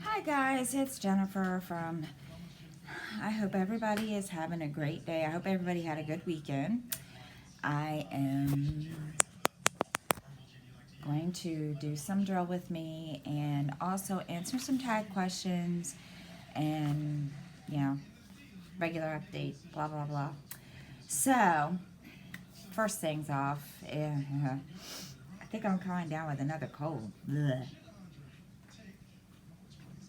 Hi guys, it's Jennifer from I hope everybody is having a great day. I hope everybody had a good weekend. I am going to do some drill with me and also answer some tag questions and, you know, regular update, blah, blah, blah. So, first things off, I think I'm coming down with another cold. Blech.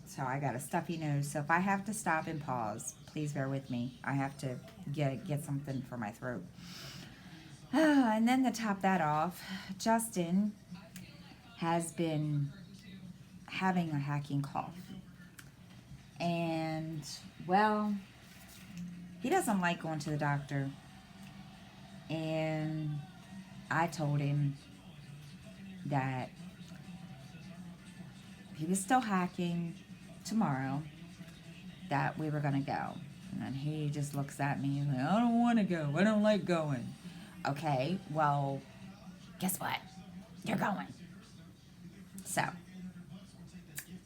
So I got a stuffy nose. So if I have to stop and pause, please bear with me. I have to get something for my throat. And then to top that off, Justin has been having a hacking cough. And, well, he doesn't like going to the doctor. And I told him that he was still hacking tomorrow, that we were going to go. And he just looks at me like, I don't want to go. I don't like going. Okay, well, guess what? You're going. So,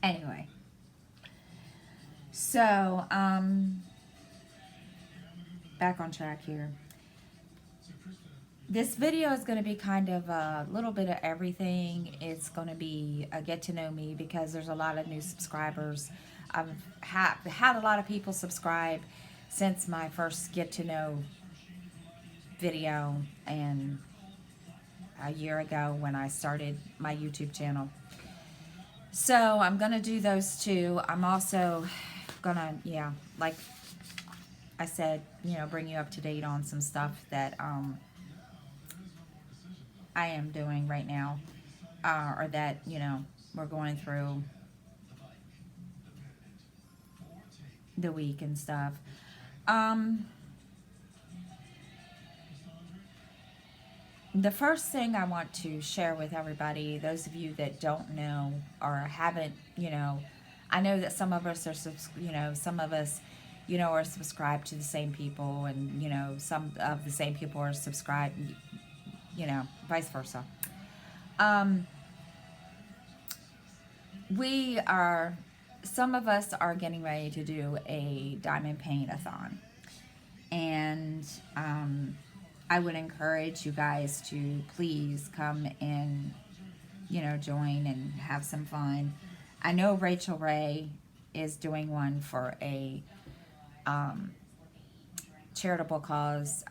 anyway. So, back on track here. This video is going to be kind of a little bit of everything. It's going to be a get to know me because there's a lot of new subscribers. I've had a lot of people subscribe since my first get to know video and a year ago when I started my YouTube channel. So I'm going to do those two. I'm also going to, like I said, bring you up to date on some stuff that I am doing right now, or that, we're going through the week and stuff. The first thing I want to share with everybody, those of you that don't know or haven't, I know that some of us are, some of us, are subscribed to the same people, and, some of the same people are subscribed, vice versa. Some of us are getting ready to do a diamond paint-a-thon. And I would encourage you guys to please come and, join and have some fun. I know Rachel Ray is doing one for a charitable cause.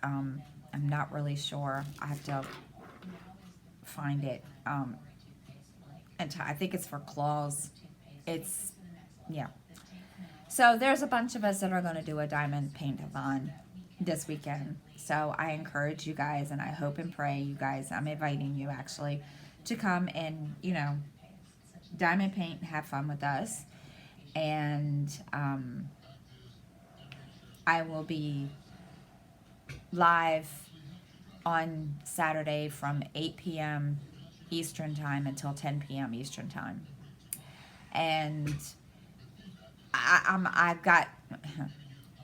I'm not really sure. I have to find it. And I think it's for claws. Yeah. So there's a bunch of us that are going to do a diamond paint-a-thon this weekend. So I encourage you guys, and I hope and pray you guys, I'm inviting you actually to come and, diamond paint and have fun with us. And I will be live on Saturday from 8 p.m. Eastern Time until 10 p.m. Eastern Time. And I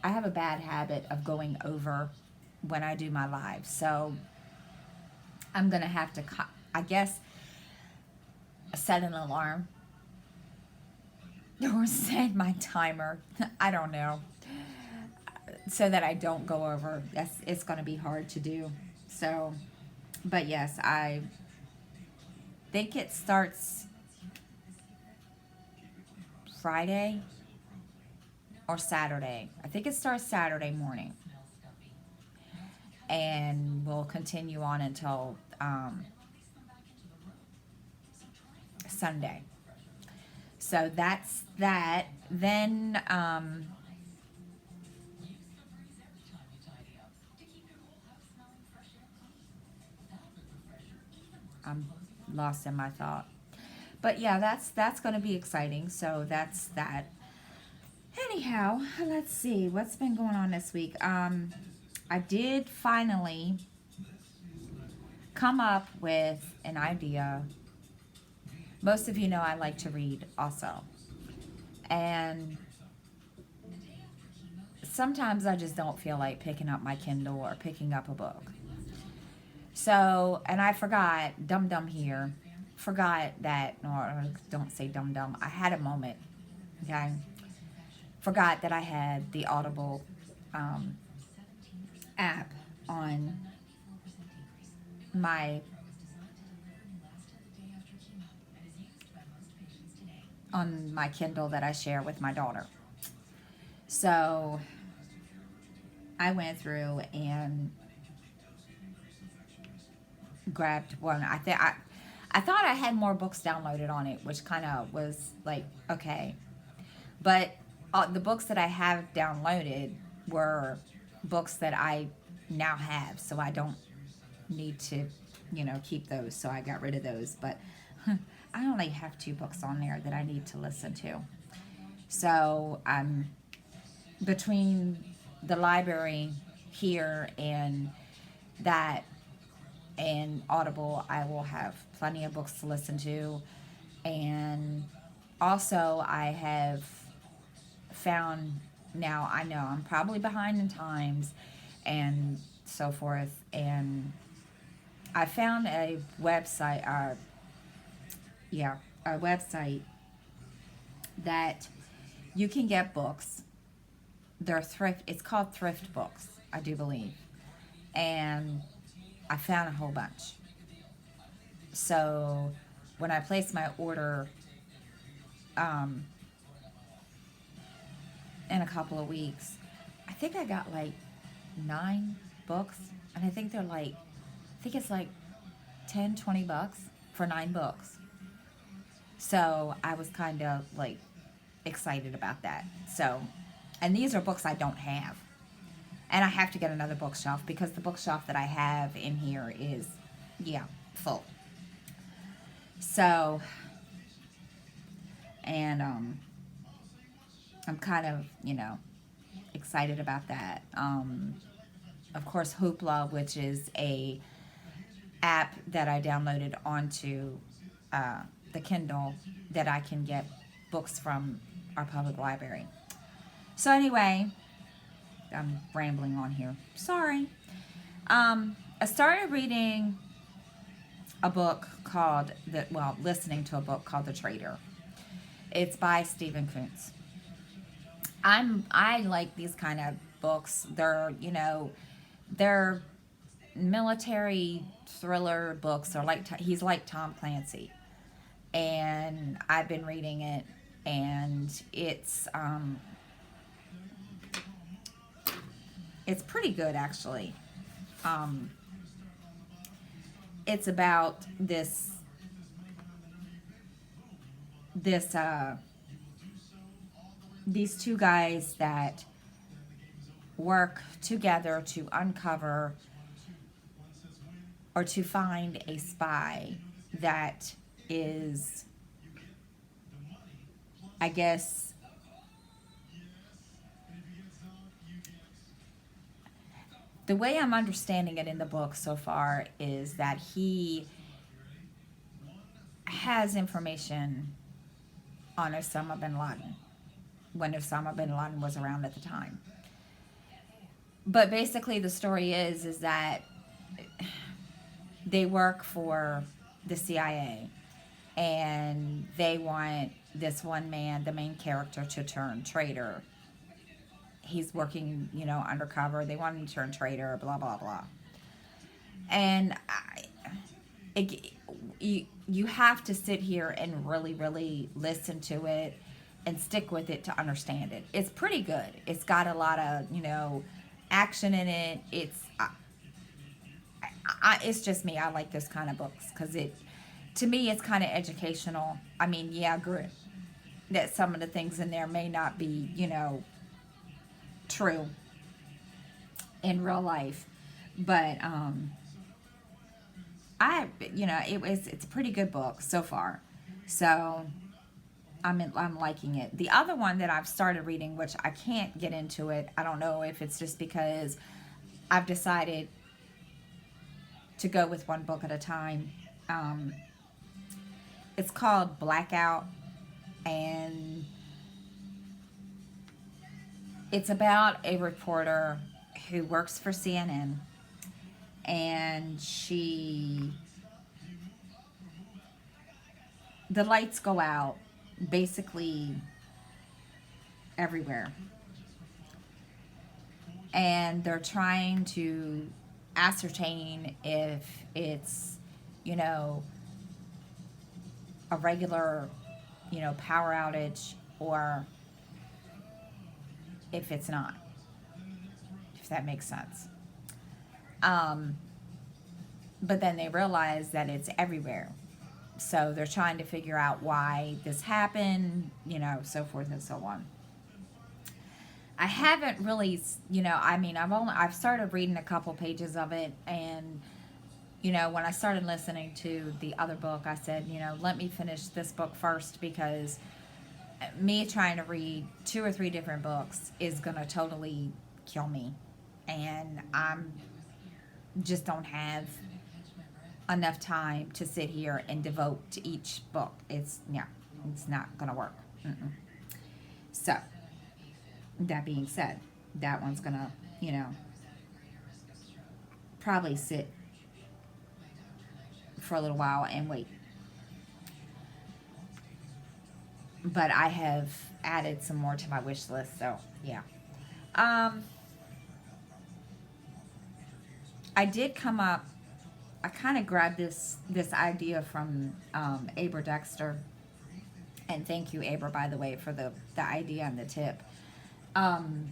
have a bad habit of going over when I do my live. So I'm going to have to, I guess, set an alarm or set my timer. I don't know. So that I don't go over. It's going to be hard to do. So, but yes, I think it starts Friday or Saturday. I think it starts Saturday morning. And we'll continue on until Sunday. So that's that. Then I'm lost in my thought. But yeah, that's going to be exciting. So that's that. Anyhow, let's see what's been going on this week. I did finally come up with an idea. Most of you know I like to read also. And sometimes I just don't feel like picking up my Kindle or picking up a book. So, and I forgot, dum-dum here, forgot that, no, don't say dum-dum. I had a moment Okay. Forgot that I had the Audible um, app on my Kindle that I share with my daughter. So I went through and grabbed one. I thought I had more books downloaded on it, which kind of was like okay, but the books that I have downloaded were books that I now have, so I don't need to, keep those. So I got rid of those, but I only have 2 books on there that I need to listen to. So between the library here and that and Audible, I will have plenty of books to listen to. And also, I have found now, I know I'm probably behind in times and so forth. And I found a website, a website that you can get books. They're thrift, it's called Thrift Books, I do believe. And I found a whole bunch. So when I placed my order um, in a couple of weeks, I think I got like 9 books. And I think it's like 10, $20 for 9 books. So I was kind of like excited about that. So, and these are books I don't have. And I have to get another bookshelf because the bookshelf that I have in here is, full. So, and I'm kind of, excited about that. Of course, Hoopla, which is a app that I downloaded onto the Kindle that I can get books from our public library. So anyway, I'm rambling on here. Sorry. I started reading a book called listening to a book called The Trader. It's by Stephen Kuntz. I like these kind of books. They're military thriller books. Or he's like Tom Clancy, and I've been reading it, and it's pretty good actually. It's about these 2 guys that work together to uncover or to find a spy that is, I guess, the way I'm understanding it in the book so far is that he has information on Osama bin Laden when Osama bin Laden was around at the time. But basically the story is that they work for the CIA and they want this one man, the main character, to turn traitor. He's working, undercover. They want him to turn traitor, blah, blah, blah. And you have to sit here and really, really listen to it and stick with it to understand it. It's pretty good. It's got a lot of, action in it. It's just me. I like this kind of books because to me, it's kind of educational. I mean, yeah, I agree that some of the things in there may not be, true in real life, but it's a pretty good book so far. So I'm liking it. The other one that I've started reading, which I can't get into it, I don't know if it's just because I've decided to go with one book at a time. It's called Blackout, and it's about a reporter who works for CNN, and the lights go out. Basically, everywhere. And they're trying to ascertain if it's, you know, a regular, power outage, or if it's not, if that makes sense. Um, but then they realize that it's everywhere. So they're trying to figure out why this happened, so forth and so on. I haven't really, I mean, I've started reading a couple pages of it, and when I started listening to the other book, I said, let me finish this book first, because me trying to read 2 or 3 different books is gonna totally kill me, and I'm just don't have enough time to sit here and devote to each book. It's not gonna work. Mm-mm. So that being said, that one's gonna probably sit for a little while and wait. But I have added some more to my wish list, so yeah. Um, I did come up. I kind of grabbed this idea from Abra Dexter, and thank you, Abra, by the way, for the idea and the tip. Um,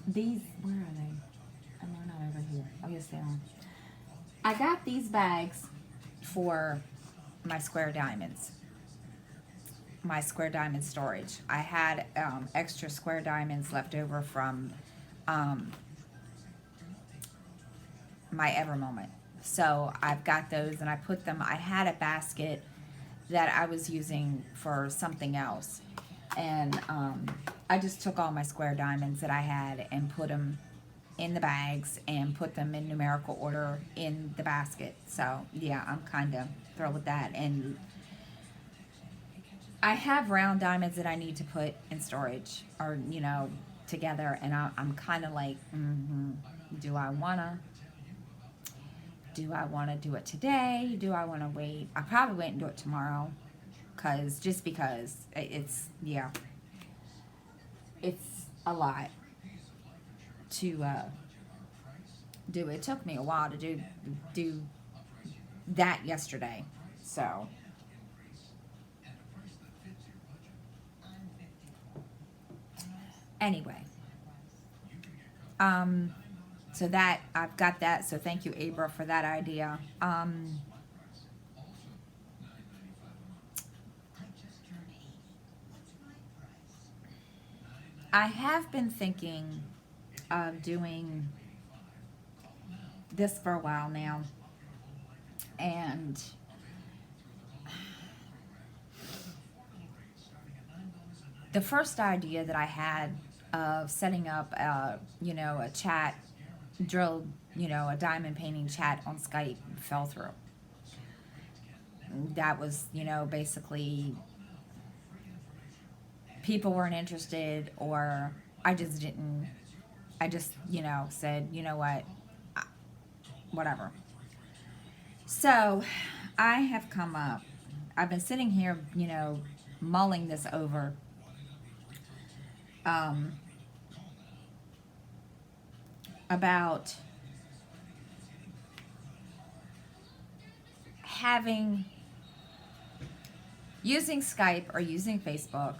these, where are they? Oh, they're not over here. Oh, yes, they are. I got these bags for my square diamonds. My square diamond storage. I had extra square diamonds left over from um, my Ever Moment. So I've got those, and I put them, I had a basket that I was using for something else. And I just took all my square diamonds that I had and put them in the bags and put them in numerical order in the basket. So yeah, I'm kind of thrilled with that. And I have round diamonds that I need to put in storage, or together, and I'm kind of like, do I wanna do it today? Do I want to wait? I'll probably wait and do it tomorrow, because it's it's a lot to do. It took me a while to do that yesterday. So anyway, so that I've got that. So thank you, Abra, for that idea. I have been thinking of doing this for a while now, and the first idea that I had of setting up a chat drill, a diamond painting chat on Skype fell through. That was, basically people weren't interested, or I just didn't, I just, said, what, whatever. So I have come up, I've been sitting here, mulling this over. About using Skype or using Facebook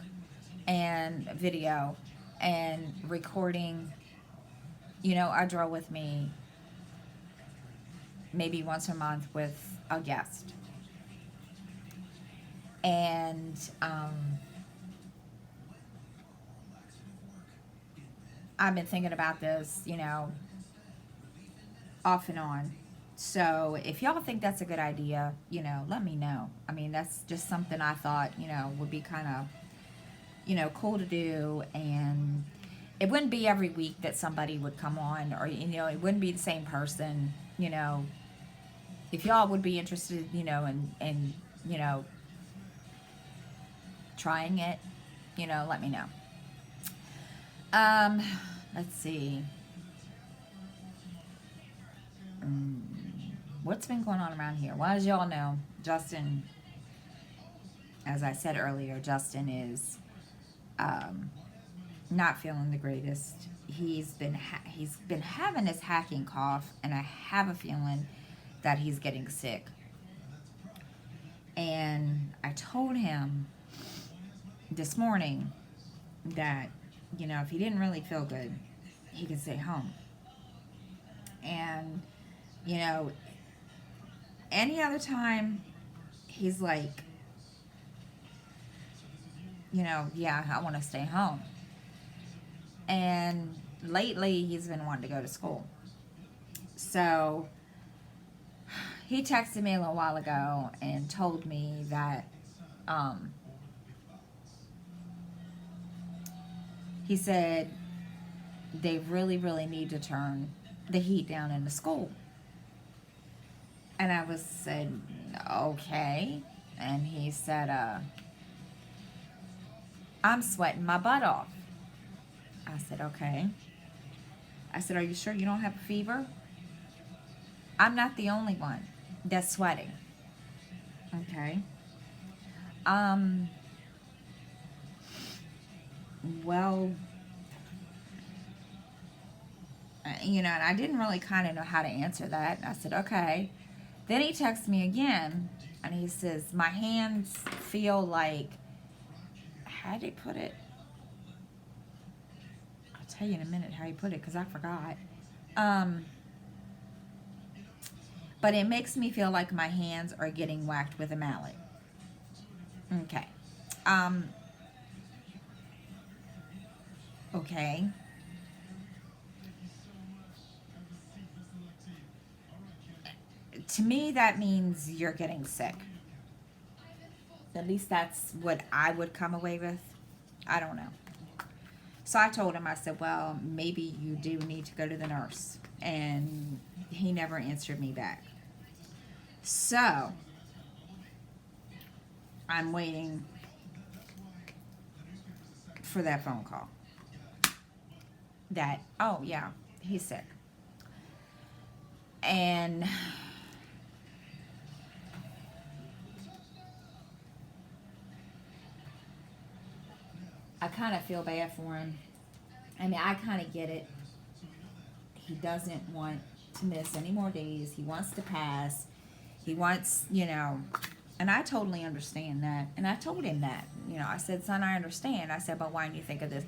and video and recording, a draw with me maybe once a month with a guest. And I've been thinking about this, off and on. So if y'all think that's a good idea, let me know. I mean, that's just something I thought, would be kind of, cool to do. And it wouldn't be every week that somebody would come on, or, it wouldn't be the same person, If y'all would be interested, in trying it, let me know. Let's see. What's been going on around here? Well, as y'all know, Justin, as I said earlier, Justin is not feeling the greatest. He's been having this hacking cough, and I have a feeling that he's getting sick. And I told him this morning that, if he didn't really feel good, he could stay home. And, any other time, he's like, yeah, I want to stay home. And lately, he's been wanting to go to school. So, he texted me a little while ago and told me that, he said they really, really need to turn the heat down in the school. And I said, okay. And he said, I'm sweating my butt off. I said, okay. I said, are you sure you don't have a fever? I'm not the only one that's sweating. Okay. Well, and I didn't really kind of know how to answer that. I said, okay. Then he texts me again, and he says, my hands feel like, how did he put it? I'll tell you in a minute how he put it, because I forgot. But it makes me feel like my hands are getting whacked with a mallet. Okay. Okay. To me, that means you're getting sick. At least that's what I would come away with. I don't know. So I told him, I said, well, maybe you do need to go to the nurse. And he never answered me back. So I'm waiting for that phone call. That, oh yeah, he's sick. And I kind of feel bad for him. I mean, I kind of get it. He doesn't want to miss any more days. He wants to pass. He wants, and I totally understand that. And I told him that. I said, son, I understand. I said, but why don't you think of this?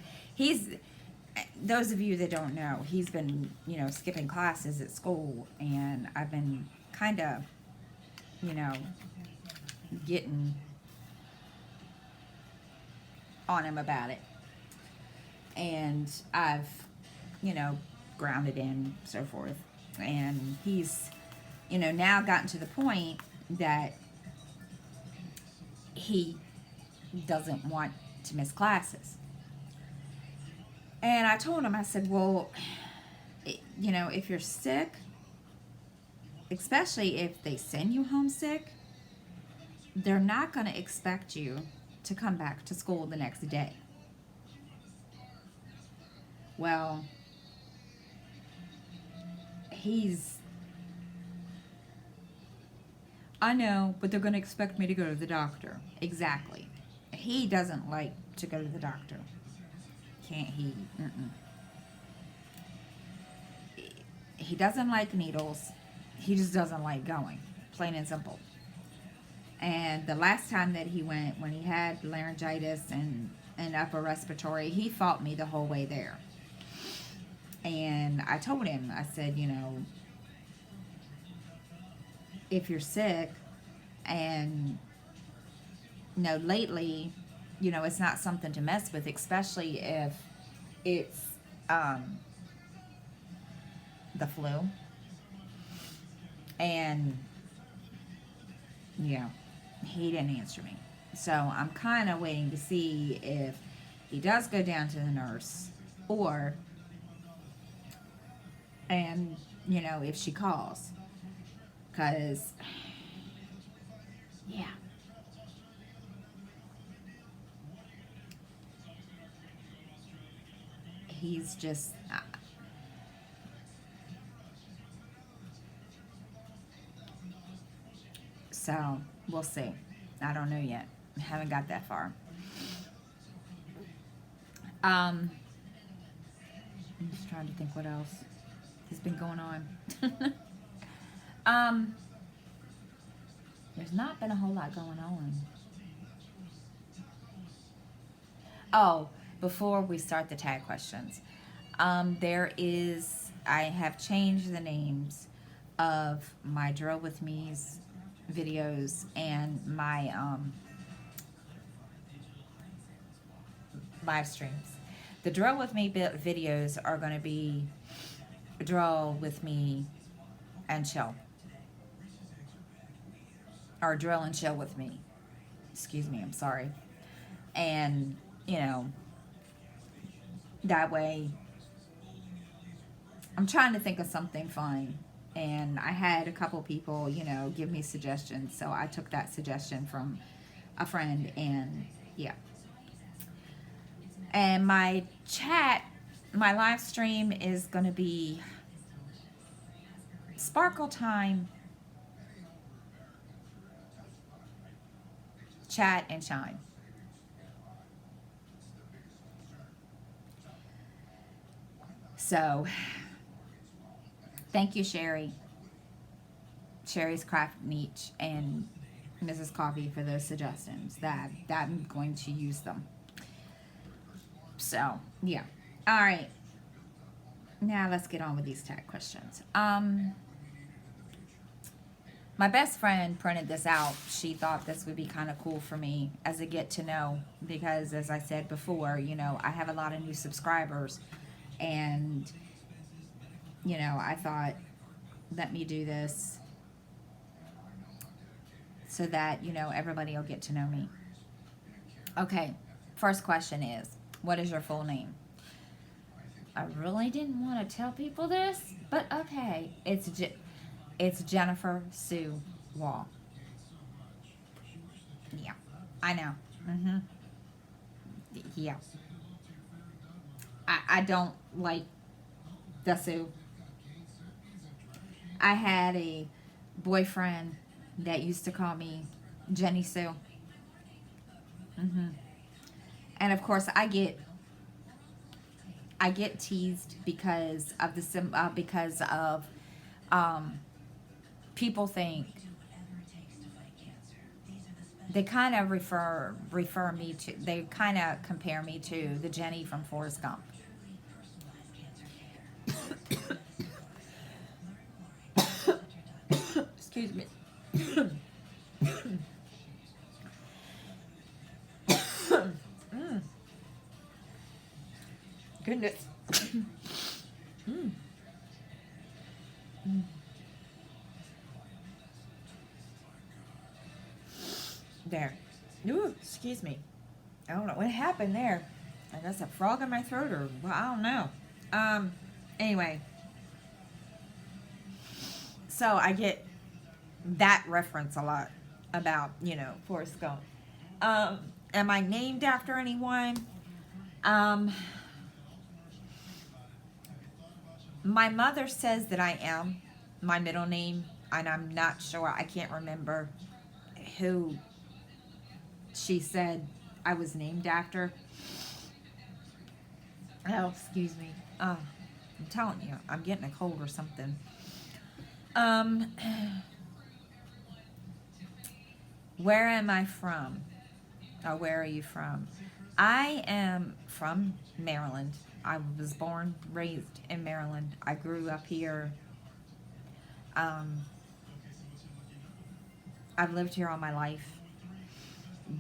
Those of you that don't know, he's been, skipping classes at school. And I've been kind of, getting on him about it. And I've, grounded him, so forth. And he's, now gotten to the point that he doesn't want to miss classes. And I told him, I said, well, if you're sick, especially if they send you home sick, they're not going to expect you to come back to school the next day. Well, I know, but they're going to expect me to go to the doctor. Exactly. He doesn't like to go to the doctor. Can't he? He doesn't like needles. He just doesn't like going. Plain and simple. And the last time that he went, when he had laryngitis and upper respiratory, he fought me the whole way there. And I told him, I said, if you're sick and, lately, it's not something to mess with, especially if it's the flu. And, he didn't answer me. So I'm kind of waiting to see if he does go down to the nurse or... And, if she calls. Because, yeah. He's just... so, we'll see. I don't know yet. I haven't got that far. Um, I'm just trying to think what else has been going on. um, there's not been a whole lot going on. Oh, before we start the tag questions, I have changed the names of my Drill With Me's videos and my live streams. The Drill With Me videos are going to be Drill With Me and Chill. Or Drill and Chill With Me. Excuse me, I'm sorry. And, you know, that way I'm trying to think of something fun. And I had a couple people, you know, give me suggestions. So I took that suggestion from a friend, and yeah. And my live stream is going to be Sparkle Time, Chat, and Shine. So, thank you, Sherry's Craft Niche, and Mrs. Coffee for those suggestions. That I'm going to use them. So, yeah. All right. Now let's get on with these tag questions. My best friend printed this out. She thought this would be kind of cool for me as a get to know, because as I said before, you know, I have a lot of new subscribers, and you know, I thought, let me do this so that, you know, everybody will get to know me. Okay, first question is, what is your full name? I really didn't want to tell people this, but okay, it's Jennifer Sue Wall. Yeah, I know. Yeah. I don't like the Sue. I had a boyfriend that used to call me Jenny Sue. And of course, I get teased because of people think, they kind of refer me to, they kind of compare me to the Jenny from Forrest Gump. Excuse me. Goodness. There. Ooh, excuse me. I don't know what happened there. I guess a frog in my throat, or well, I don't know. Anyway. So I get that reference a lot about, you know, Forrest Gump. Am I named after anyone? My mother says that I am, my middle name, and I'm not sure. I can't remember who she said I was named after. Oh, excuse me. I'm telling you, I'm getting a cold or something. Where am I from? Or where are you from? I am from Maryland. I was born, raised in Maryland. I grew up here. I've lived here all my life.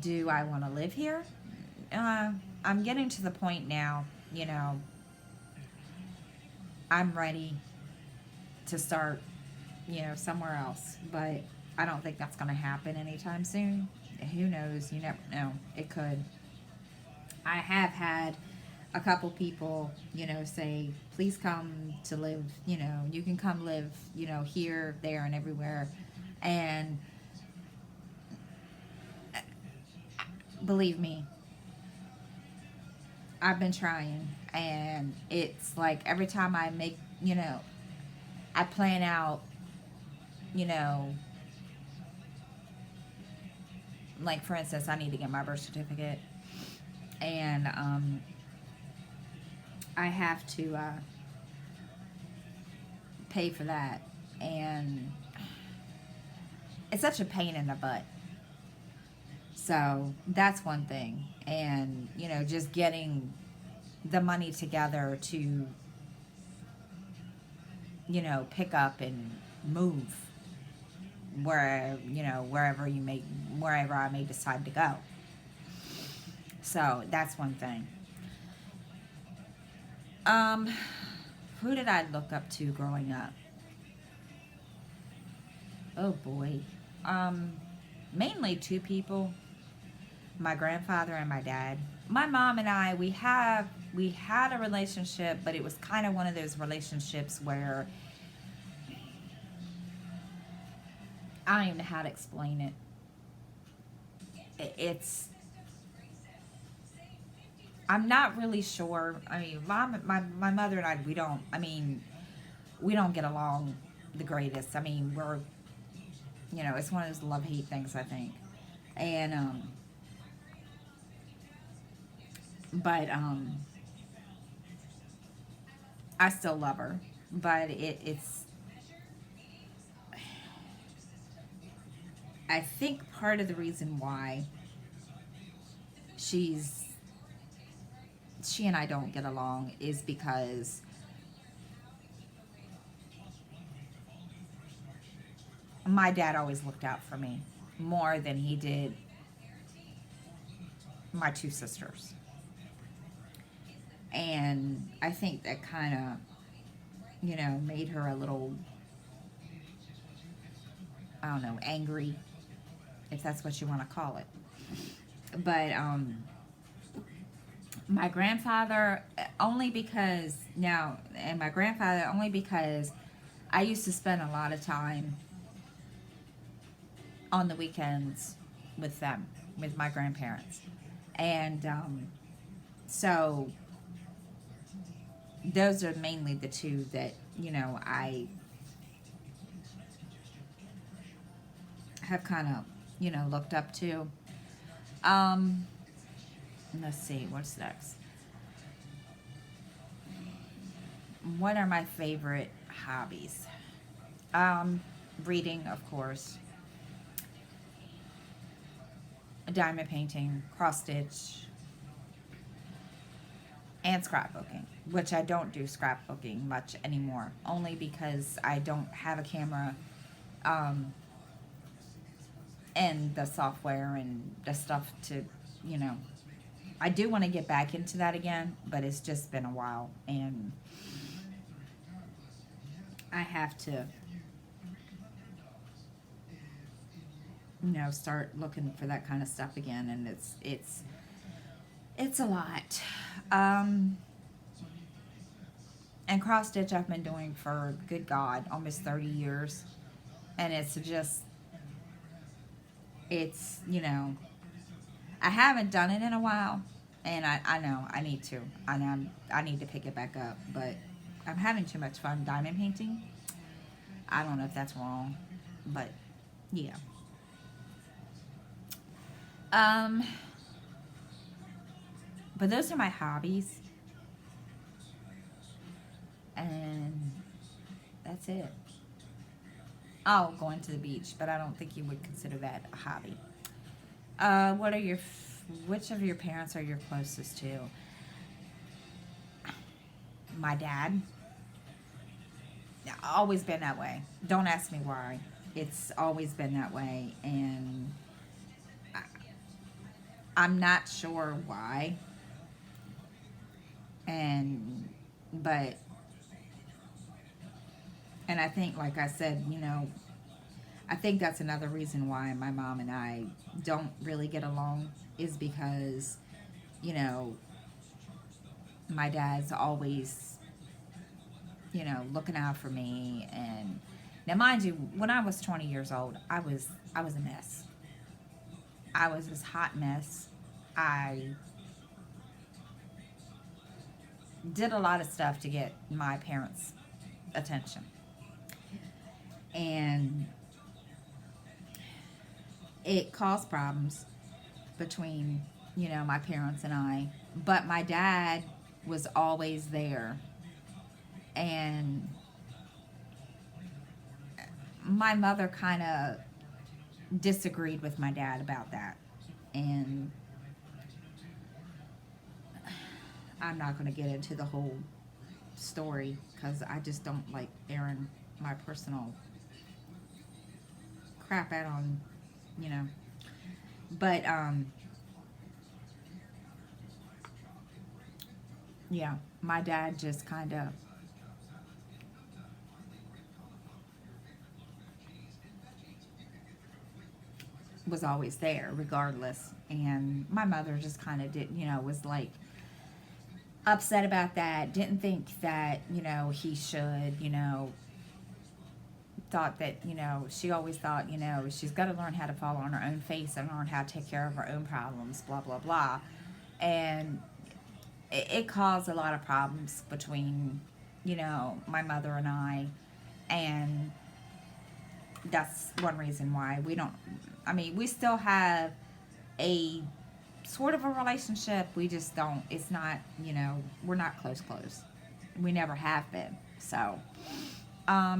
Do I want to live here? I'm getting to the point now, you know, I'm ready to start, you know, somewhere else. But I don't think that's going to happen anytime soon. Who knows? You never know. It could. I have had a couple people, you know, say, please come to live, you know, you can come live, you know, here, there, and everywhere. And believe me, I've been trying. And it's like every time I make, you know, I plan out, you know, like for instance, I need to get my birth certificate. And I have to pay for that. And it's such a pain in the butt. So that's one thing. And, just getting the money together to, pick up and move wherever I may decide to go. So that's one thing. Who did I look up to growing up? Oh boy. Mainly two people. My grandfather and my dad. My mom and I, we had a relationship, but it was kind of one of those relationships where I don't even know how to explain it. I'm not really sure. I mean, my mother and I, we don't get along the greatest. I mean, it's one of those love-hate things, I think. And, but, I still love her. But I think part of the reason why she and I don't get along is because my dad always looked out for me more than he did my two sisters. And I think that kind of, made her a little, I don't know, angry, if that's what you want to call it. But my grandfather, only because I used to spend a lot of time on the weekends with them, with my grandparents. And so those are mainly the two that, I have kind of, looked up to. Let's see, what's next? What are my favorite hobbies? Reading, of course. Diamond painting, cross stitch, and scrapbooking, which I don't do scrapbooking much anymore, only because I don't have a camera, and the software and the stuff to, I do want to get back into that again, but it's just been a while, and I have to, start looking for that kind of stuff again, and it's a lot. And cross stitch I've been doing for, good God, almost 30 years. And it's I haven't done it in a while. And I know I need to. I need to pick it back up. But I'm having too much fun diamond painting. I don't know if that's wrong. But, yeah. But those are my hobbies. And that's it. Oh, going to the beach, but I don't think you would consider that a hobby. Which of your parents are you closest to? My dad. Always been that way. Don't ask me why. It's always been that way, and I'm not sure why. But I think, like I said, I think that's another reason why my mom and I don't really get along, is because, my dad's always, looking out for me. And now, mind you, when I was 20 years old, I was a mess. I was this hot mess. I did a lot of stuff to get my parents' attention. And it caused problems between, my parents and I. But my dad was always there. And my mother kind of disagreed with my dad about that. And I'm not going to get into the whole story because I just don't like airing my personal crap out on, you know. But, yeah, my dad just kind of was always there regardless. And my mother just kind of did, you know, was like upset about that. Didn't think that, you know, he should, you know, thought that, you know, she always thought, you know, she's got to learn how to fall on her own face and learn how to take care of her own problems, blah, blah, blah. And it caused a lot of problems between, you know, my mother and I. And that's one reason why we don't, I mean, we still have a sort of a relationship. We just don't, it's not, you know, we're not close. We never have been. So, are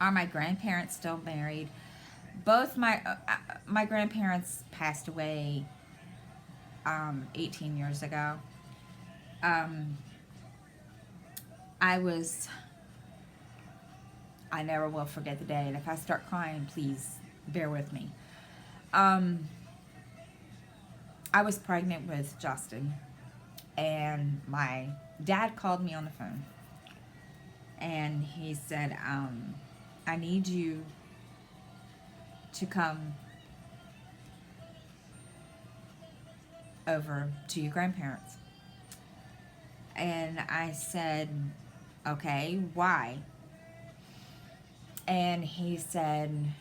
my grandparents still married? Both my grandparents passed away 18 years ago. Um, I never will forget the day, and if I start crying, please bear with me. Um, I was pregnant with Justin, and my dad called me on the phone, and he said, I need you to come over to your grandparents. And I said, okay, why? And he said,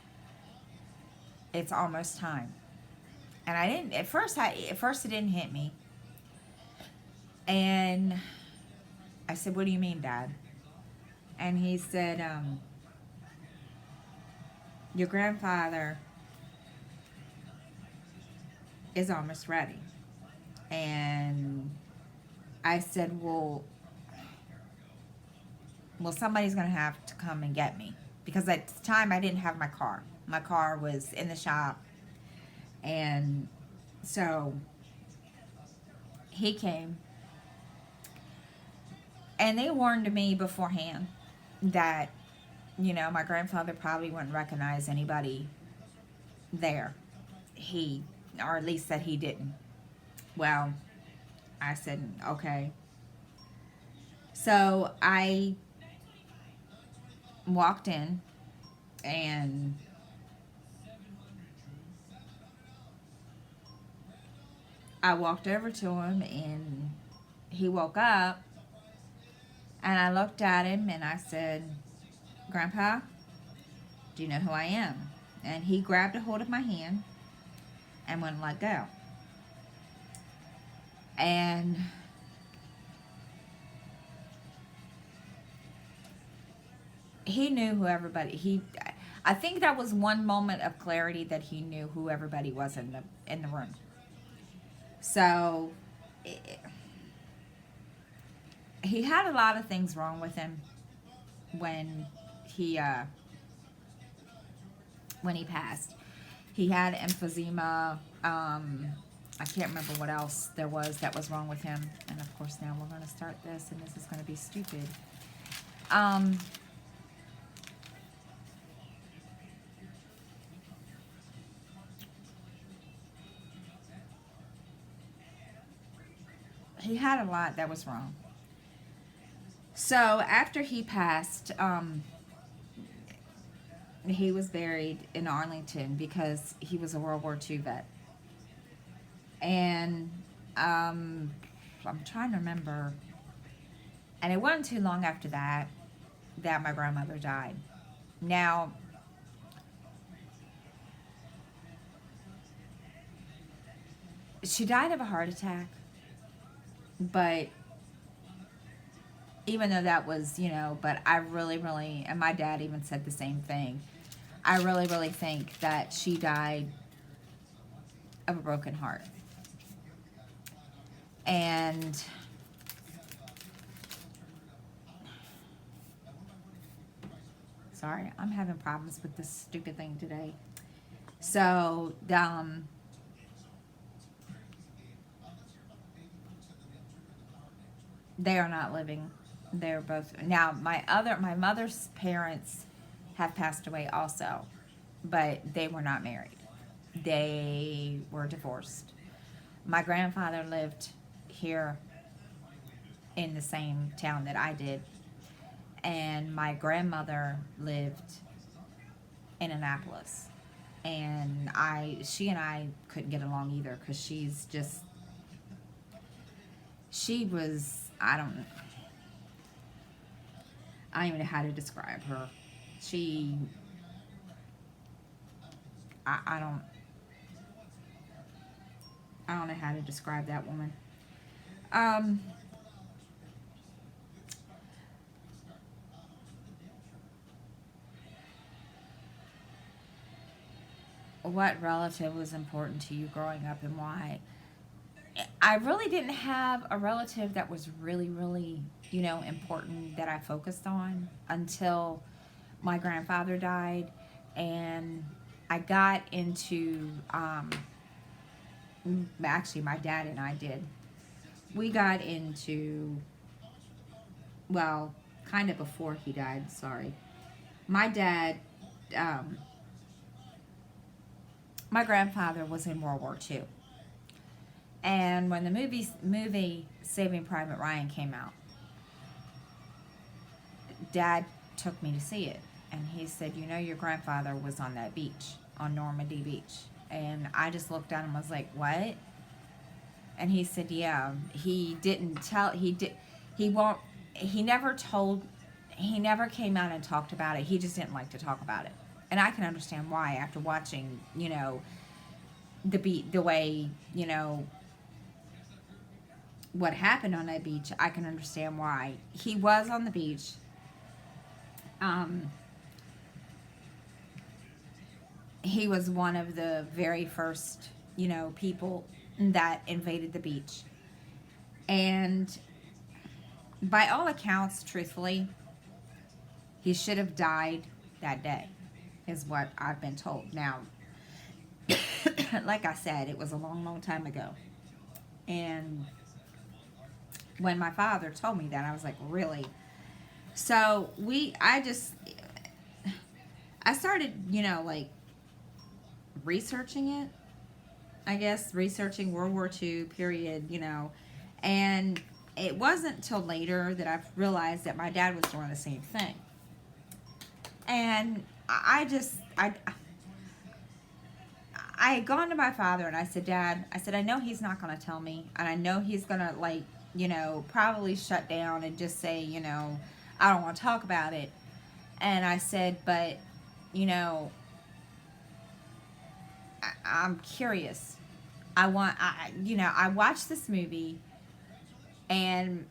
it's almost time. And I didn't, at first it didn't hit me. And I said, what do you mean, Dad? And he said, your grandfather is almost ready. And I said, well, somebody's going to have to come and get me. Because at the time, I didn't have my car. My car was in the shop. And so he came. And they warned me beforehand that, you know, my grandfather probably wouldn't recognize anybody there. Or at least that he didn't. Well, I said, okay. So I walked in, and I walked over to him, and he woke up, and I looked at him, and I said, Grandpa, do you know who I am? And he grabbed a hold of my hand and wouldn't let go. And he knew who everybody, I think that was one moment of clarity that he knew who everybody was in the room. So he had a lot of things wrong with him when he passed. He had emphysema. I can't remember what else there was that was wrong with him. And of course now we're going to start this, and this is going to be stupid. He had a lot that was wrong. So after he passed, he was buried in Arlington because he was a World War II vet. And I'm trying to remember. And it wasn't too long after that my grandmother died. Now, she died of a heart attack. But even though that was, you know, but I really, really, and my dad even said the same thing, I really, really think that she died of a broken heart. And sorry, I'm having problems with this stupid thing today. So, they are not living. They're both now. My mother's parents have passed away also, but they were not married. They were divorced. My grandfather lived here in the same town that I did, and my grandmother lived in Annapolis. And she and I couldn't get along either because she was, I don't even know how to describe her. She, I don't, I don't know how to describe that woman. Um, what relative was important to you growing up and why? I really didn't have a relative that was really, really, important that I focused on until my grandfather died. And I got into, actually, my dad and I did. We got into, well, kind of before he died, sorry. My dad, um, my grandfather was in World War II. And when the movie Saving Private Ryan came out, Dad took me to see it. And he said, your grandfather was on that beach, on Normandy Beach. And I just looked at him and was like, what? And he said, yeah, he didn't tell, he won't, he never told, he never came out and talked about it. He just didn't like to talk about it. And I can understand why after watching, the way, what happened on that beach. I can understand why. He was on the beach. He was one of the very first, people that invaded the beach. And by all accounts, truthfully, he should have died that day, is what I've been told. Now, like I said, it was a long, long time ago. And when my father told me that, I was like, really? So I started, like researching it, I guess, researching World War II period, and it wasn't until later that I realized that my dad was doing the same thing. And I had gone to my father and I said, Dad, I said, I know he's not going to tell me, and I know he's going to, like, probably shut down and just say, I don't want to talk about it. And I said, but, I'm curious. I watched this movie, and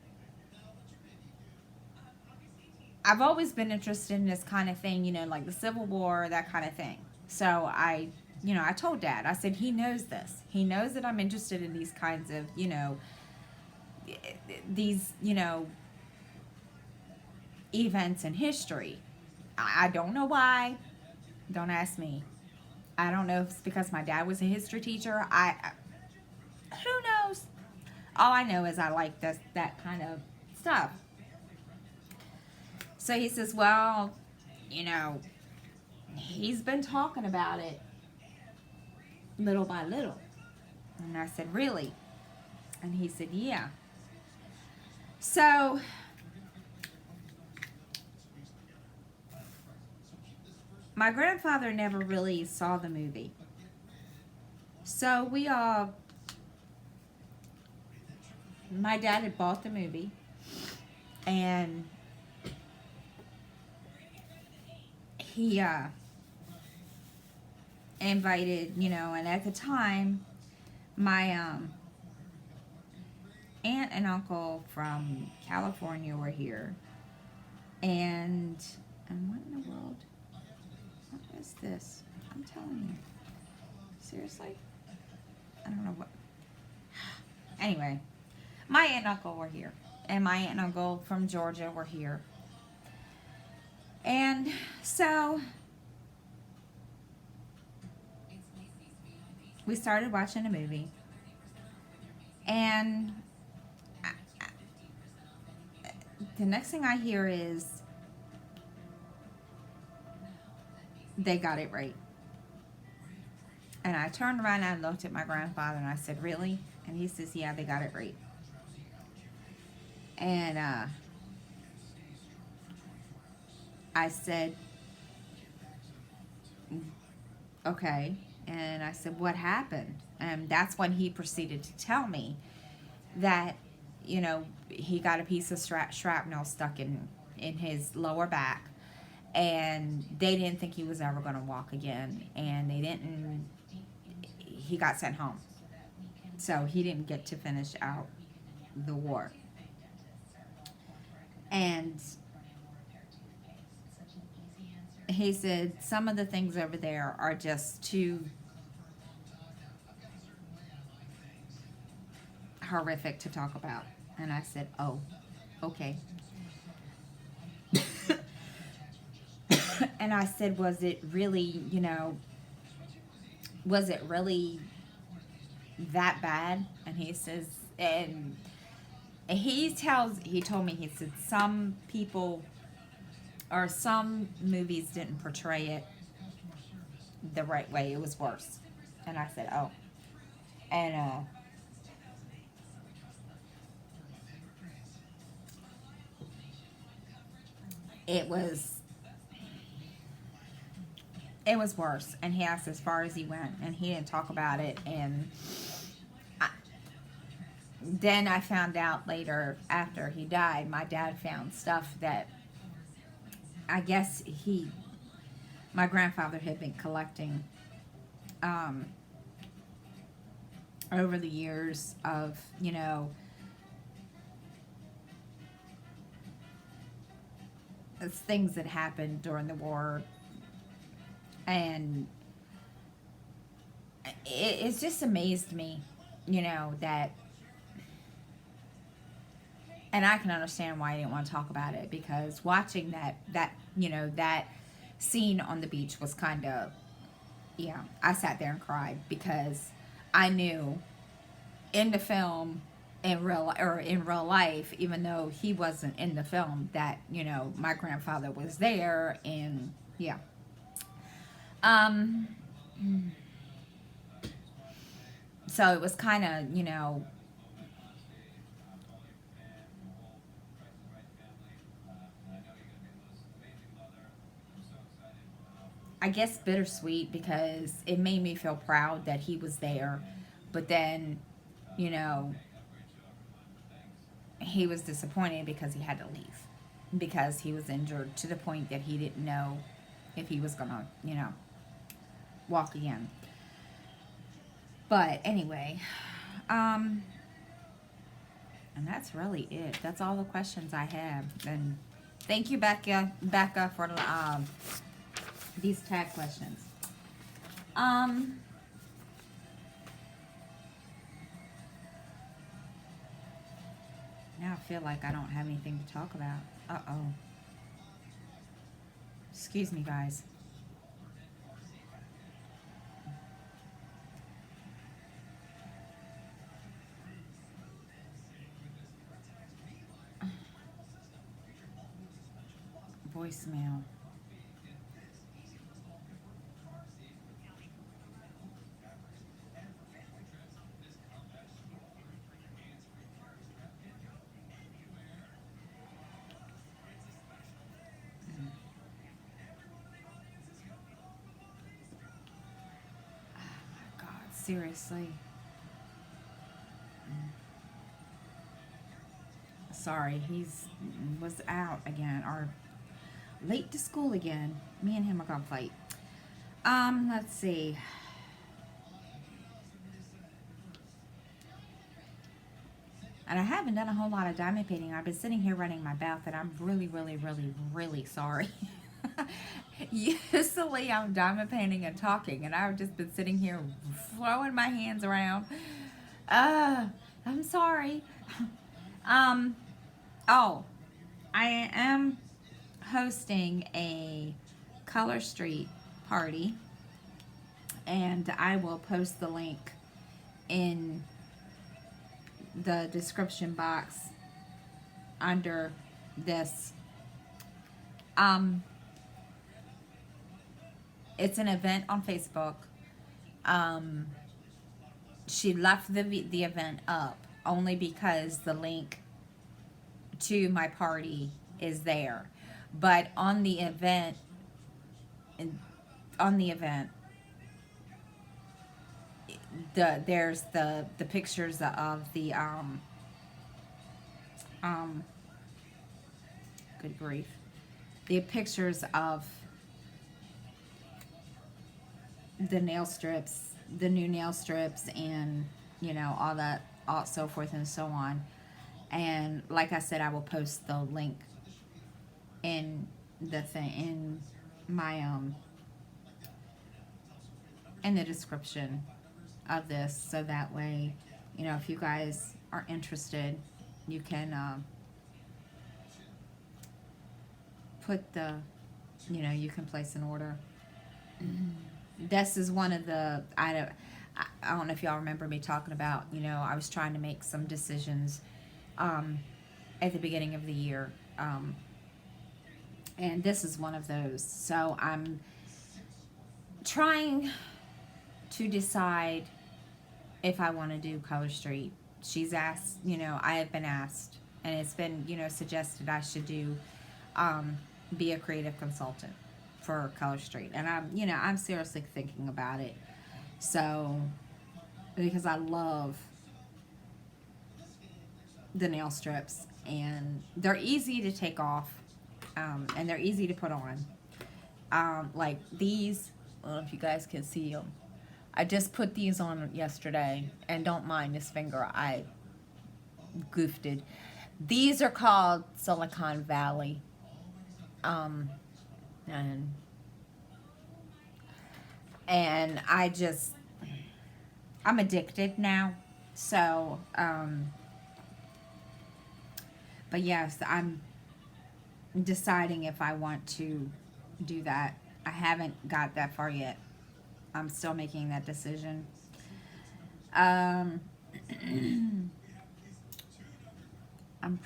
I've always been interested in this kind of thing, like the Civil War, that kind of thing. So I told Dad, I said, he knows this. He knows that I'm interested in these kinds of, these, events in history. I don't know why. Don't ask me. I don't know if it's because my dad was a history teacher. Who knows? All I know is I like that kind of stuff. So he says, well, he's been talking about it little by little. And I said, really? And he said, yeah. So my grandfather never really saw the movie. So my dad had bought the movie, and he invited, and at the time, my aunt and uncle from California were here, and what in the world? What is this? I'm telling you. Seriously? I don't know what. Anyway, My aunt and uncle were here. And my aunt and uncle from Georgia were here. And so we started watching a movie. And the next thing I hear is they got it right. And I turned around and I looked at my grandfather and I said, really? And he says, yeah, they got it right. And I said, okay. And I said, what happened? And that's when he proceeded to tell me that, you know, he got a piece of shrapnel stuck in his lower back. And they didn't think he was ever going to walk again. And he got sent home. So he didn't get to finish out the war. And he said some of the things over there are just too horrific to talk about. And I said, oh, okay. And I said, was it really, was it really that bad? And he says, and he told me, he said, some people or some movies didn't portray it the right way. It was worse. And I said, oh. And it was worse. And he asked as far as he went, and he didn't talk about it. And then I found out later, after he died, my dad found stuff that I guess my grandfather had been collecting over the years of, things that happened during the war. And it's just amazed me, that, and I can understand why I didn't want to talk about it, because watching that scene on the beach was kind of, I sat there and cried, because I knew in the film, in real life, even though he wasn't in the film, that, my grandfather was there. And so it was kind of, I guess bittersweet, because it made me feel proud that he was there. But then, he was disappointed because he had to leave, because he was injured to the point that he didn't know if he was going to, walk again. But anyway, and that's really it. That's all the questions I have. And thank you, Becca, for these tag questions. Now I feel like I don't have anything to talk about. Uh-oh. Excuse me, guys. Voicemail. Seriously. Sorry, was out again, or late to school again. Me and him are gonna fight. Let's see. And I haven't done a whole lot of diamond painting. I've been sitting here running my mouth, and I'm really, really, really, really sorry. Usually I'm diamond painting and talking, and I've just been sitting here throwing my hands around. I'm sorry. Um, oh, I am hosting a Color Street party, and I will post the link in the description box under this. Um, it's an event on Facebook. Um, she left the event up only because the link to my party is there. But on the event, on the event, there's the pictures of the um good grief, the pictures of the nail strips, the new nail strips, and all that, all so forth and so on. And like I said, I will post the link in the thing in my in the description of this, so that way, if you guys are interested, you can put the, you can place an order. This is one of the, I don't know if y'all remember me talking about, I was trying to make some decisions at the beginning of the year. And this is one of those. So I'm trying to decide if I want to do Color Street. She's asked, I have been asked, and it's been, suggested I should do, be a creative consultant for Color Street. And I'm seriously thinking about it. So, because I love the nail strips, and they're easy to take off, and they're easy to put on. Like these, I don't know if you guys can see them. I just put these on yesterday, and don't mind this finger, I goofed it. These are called Silicon Valley. And I'm addicted now. So, but yes, I'm deciding if I want to do that. I haven't got that far yet. I'm still making that decision. I'm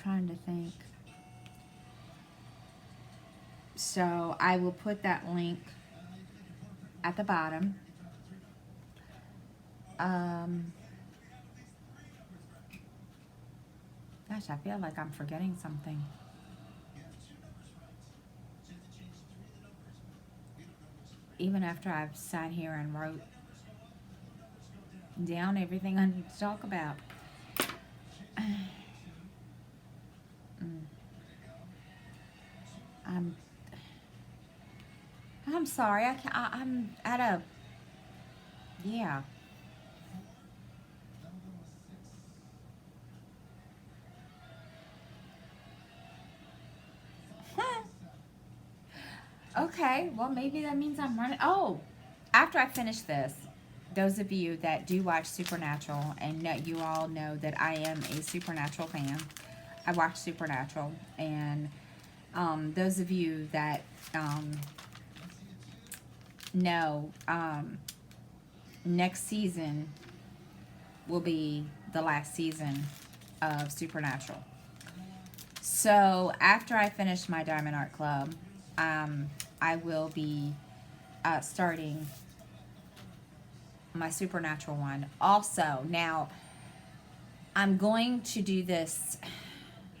trying to think. So I will put that link at the bottom. Gosh, I feel like I'm forgetting something. Even after I've sat here and wrote down everything I need to talk about. I'm sorry. I'm at a, yeah. Okay, well, maybe that means I'm running. Oh, after I finish this, those of you that do watch Supernatural, and you all know that I am a Supernatural fan. I watch Supernatural, and those of you that know, next season will be the last season of Supernatural. So after I finish my Diamond Art Club, I will be starting my Supernatural one. Also, now I'm going to do this.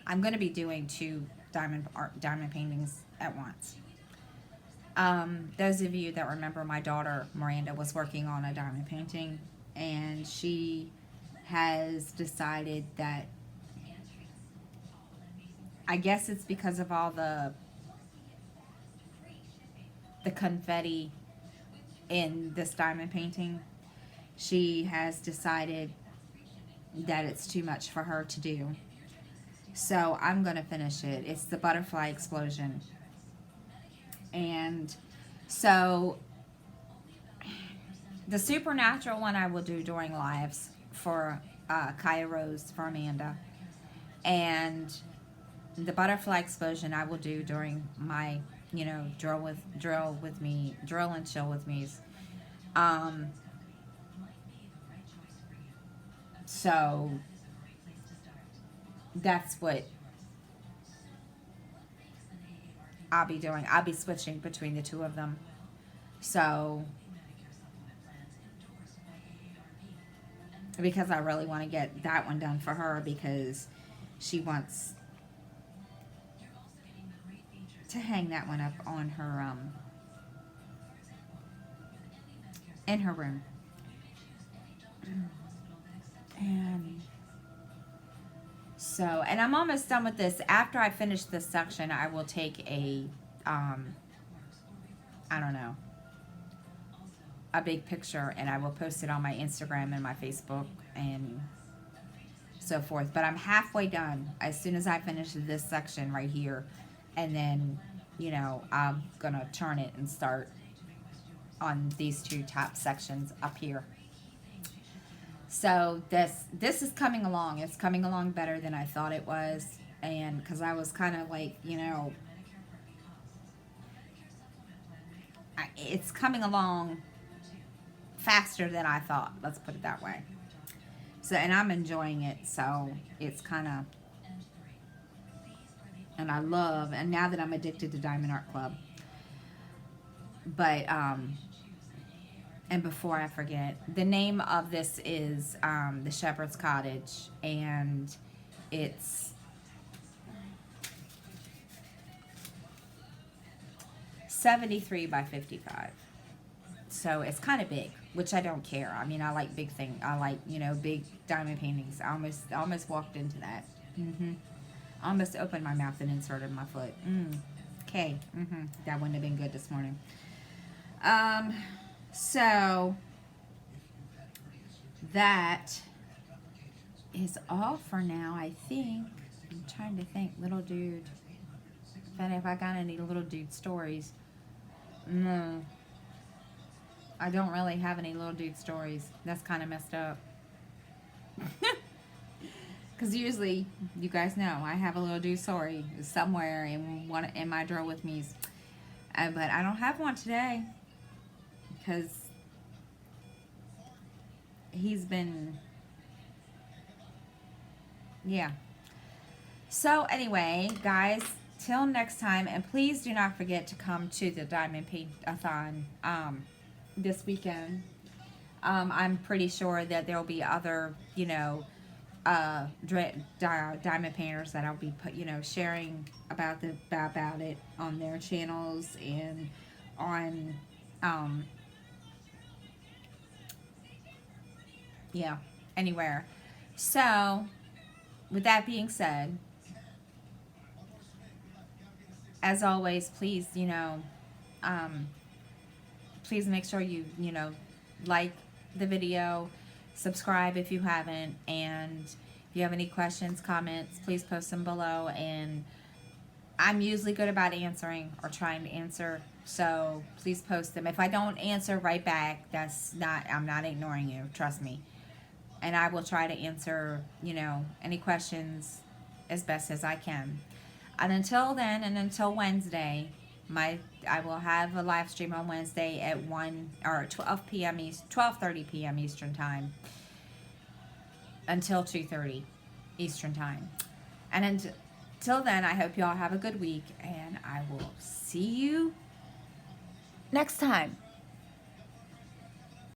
I'm going to be doing 2 diamond paintings at once. Those of you that remember, my daughter Miranda was working on a diamond painting, and she has decided that, I guess it's because of all the confetti in this diamond painting, she has decided that it's too much for her to do. So I'm going to finish it. It's the butterfly explosion. And so the Supernatural one I will do during lives for Kaya Rose, for Amanda. And the butterfly explosion I will do during my, drill and chill with me's. Um, so that's what I'll be doing. I'll be switching between the two of them. So, because I really want to get that one done for her because she wants to hang that one up on her, in her room. And so, and I'm almost done with this. After I finish this section, I will take a, I don't know, a big picture, and I will post it on my Instagram and my Facebook and so forth. But I'm halfway done as soon as I finish this section right here. And then, I'm going to turn it and start on these two top sections up here. So this is coming along. It's coming along better than I thought it was. And because I was kind of like, it's coming along faster than I thought. Let's put it that way. So, and I'm enjoying it. So it's kind of, and I love, and now that I'm addicted to Diamond Art Club. But, and before I forget, the name of this is The Shepherd's Cottage, and it's 73 by 55. So it's kind of big, which I don't care. I mean, I like big things. I like, big diamond paintings. I almost walked into that. I almost opened my mouth and inserted my foot. Okay. That wouldn't have been good this morning. So that is all for now, I think. I'm trying to think, little dude. If I got any little dude stories. No. I don't really have any little dude stories. That's kind of messed up. Because usually, you guys know, I have a little dude story somewhere in my drawer with me. But I don't have one today. Because he's been, yeah. So anyway, guys, till next time, and please do not forget to come to the Diamond Paint-a-thon this weekend. I'm pretty sure that there will be other, diamond painters that I'll be sharing about it on their channels and on anywhere. So with that being said, as always, please please make sure you like the video, subscribe if you haven't, and if you have any questions, comments, please post them below. And I'm usually good about answering or trying to answer, so please post them. If I don't answer right back, I'm not ignoring you, trust me. And I will try to answer, any questions as best as I can. And until then, and until Wednesday, I will have a live stream on Wednesday at 12:30 p.m. Eastern Time until 2:30 Eastern Time. And until then, I hope you all have a good week, and I will see you next time.